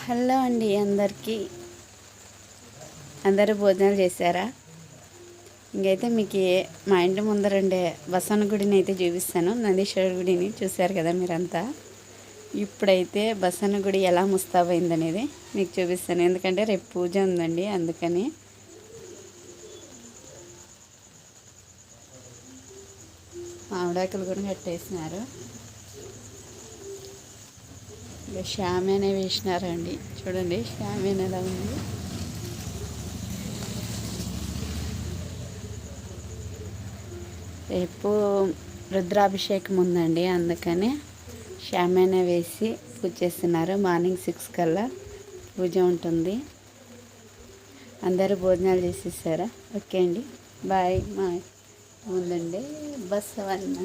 Hello అండి అందరికీ. అందరూ భోజనాలు చేశారా? ఇంకైతే మీకు మా ఇంటి ముందరండే బసవన్న గుడిని అయితే చూపిస్తాను. నందీశ్వర గుడిని చూశారు కదా మీరంతా. ఇప్పుడైతే బసవన్న గుడి ఎలా ముస్తాబైందనేది మీకు చూపిస్తాను. ఎందుకంటే రేపు పూజ ఉందండి, అందుకని. మామిడాకులు కూడా కట్టేసినారు. ఇక షామేనే వేసినారండి. చూడండి షామేన ఎలా ఉంది. రేపు రుద్రాభిషేకం ఉందండి, అందుకని షామేనా వేసి పూజ చేస్తున్నారు. మార్నింగ్ 6 కల్లా పూజ ఉంటుంది. అందరూ భోజనాలు చేసేసారా? ఓకే అండి, బాయ్. మా ముందండి బసవన్న.